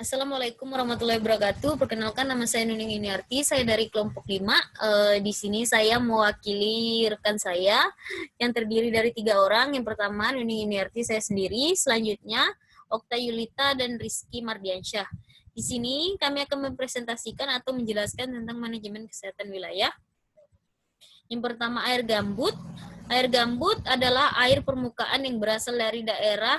Assalamualaikum warahmatullahi wabarakatuh. Perkenalkan, nama saya Nuning Iniarti, saya dari kelompok 5. Di sini saya mewakili rekan saya yang terdiri dari 3 orang. Yang pertama, Nuning Iniarti, saya sendiri. Selanjutnya, Okta Yulita dan Rizky Mardiansyah. Di sini kami akan mempresentasikan atau menjelaskan tentang manajemen kesehatan wilayah. Yang pertama, air gambut. Air gambut adalah air permukaan yang berasal dari daerah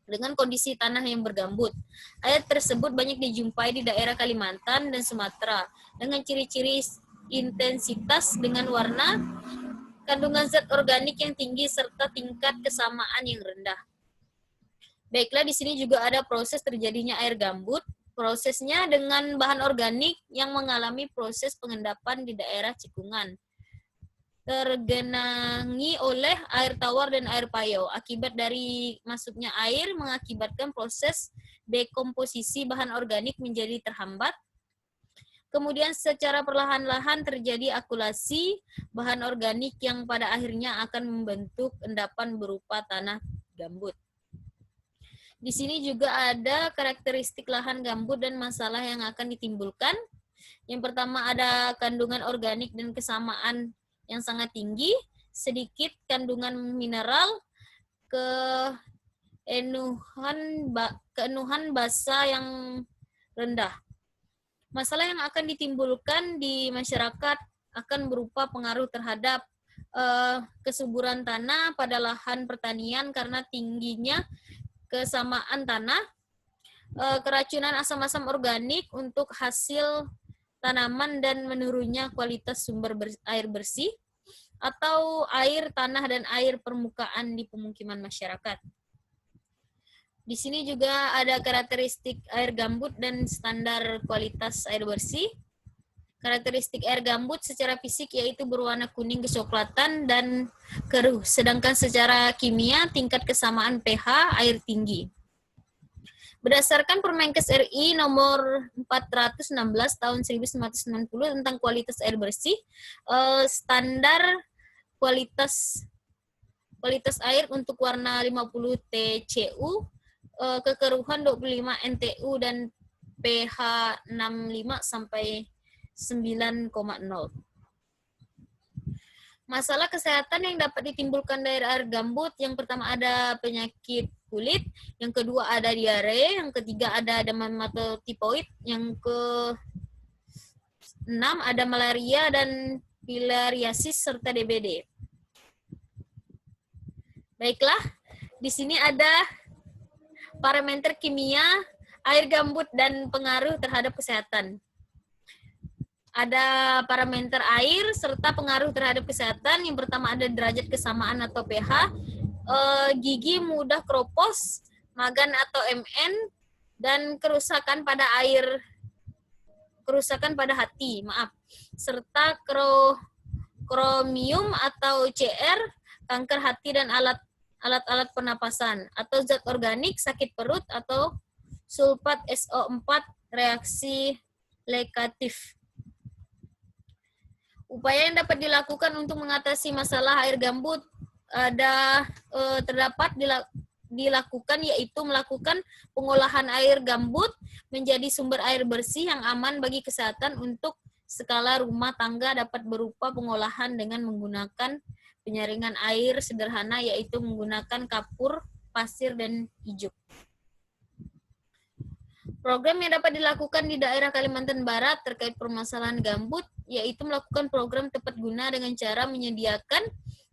dengan kondisi tanah yang bergambut. Air tersebut banyak dijumpai di daerah Kalimantan dan Sumatera dengan ciri-ciri intensitas dengan warna, kandungan zat organik yang tinggi serta tingkat kesamaan yang rendah. Baiklah, di sini juga ada proses terjadinya air gambut. Prosesnya dengan bahan organik yang mengalami proses pengendapan di daerah cekungan, tergenangi oleh air tawar dan air payau. Akibat dari masuknya air mengakibatkan proses dekomposisi bahan organik menjadi terhambat. Kemudian secara perlahan-lahan terjadi akumulasi bahan organik yang pada akhirnya akan membentuk endapan berupa tanah gambut. Di sini juga ada karakteristik lahan gambut dan masalah yang akan ditimbulkan. Yang pertama, ada kandungan organik dan kesamaan yang sangat tinggi, sedikit kandungan mineral, keenuhan basa yang rendah. Masalah yang akan ditimbulkan di masyarakat akan berupa pengaruh terhadap kesuburan tanah pada lahan pertanian karena tingginya kesamaan tanah, keracunan asam-asam organik untuk hasil tanaman dan menurunnya kualitas sumber air bersih atau air tanah dan air permukaan di pemukiman masyarakat. Di sini juga ada karakteristik air gambut dan standar kualitas air bersih. Karakteristik air gambut secara fisik yaitu berwarna kuning kecoklatan dan keruh, sedangkan secara kimia tingkat kesamaan pH air tinggi. Berdasarkan Permenkes RI nomor 416 tahun 1990 tentang kualitas air bersih, standar kualitas air untuk warna 50 TCU, kekeruhan 25 NTU dan pH 65 sampai 9,0. Masalah kesehatan yang dapat ditimbulkan dari air gambut, yang pertama ada penyakit kulit, yang kedua ada diare, yang ketiga ada demam tipoid, yang keenam ada malaria dan filariasis serta DBD. Baiklah, di sini ada parameter kimia air gambut dan pengaruh terhadap kesehatan. Ada parameter air serta pengaruh terhadap kesehatan. Yang pertama ada derajat kesamaan atau pH, gigi mudah keropos, magan atau MN, dan kerusakan pada hati, serta kromium atau CR, kanker hati dan alat-alat pernapasan, atau zat organik, sakit perut, atau sulfat SO4, reaksi lekatif. Upaya yang dapat dilakukan untuk mengatasi masalah air gambut dilakukan yaitu melakukan pengolahan air gambut menjadi sumber air bersih yang aman bagi kesehatan untuk skala rumah tangga, dapat berupa pengolahan dengan menggunakan penyaringan air sederhana yaitu menggunakan kapur, pasir, dan ijuk. Program yang dapat dilakukan di daerah Kalimantan Barat terkait permasalahan gambut yaitu melakukan program tepat guna dengan cara menyediakan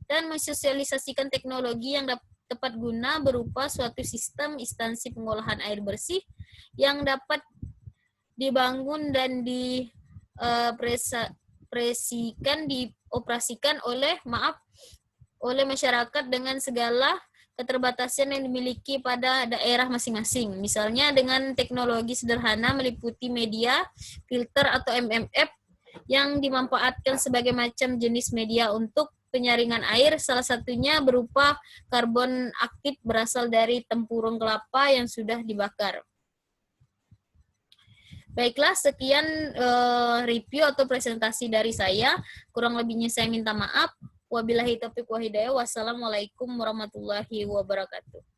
dan mensosialisasikan teknologi yang tepat guna berupa suatu sistem instansi pengolahan air bersih yang dapat dibangun dan dioperasikan oleh masyarakat dengan segala keterbatasan yang dimiliki pada daerah masing-masing. Misalnya dengan teknologi sederhana meliputi media, filter atau MMF yang dimanfaatkan sebagai macam jenis media untuk penyaringan air, salah satunya berupa karbon aktif berasal dari tempurung kelapa yang sudah dibakar. Baiklah, sekian review atau presentasi dari saya. Kurang lebihnya saya minta maaf. Wabillahi taufiq wa hidayah. Wassalamualaikum warahmatullahi wabarakatuh.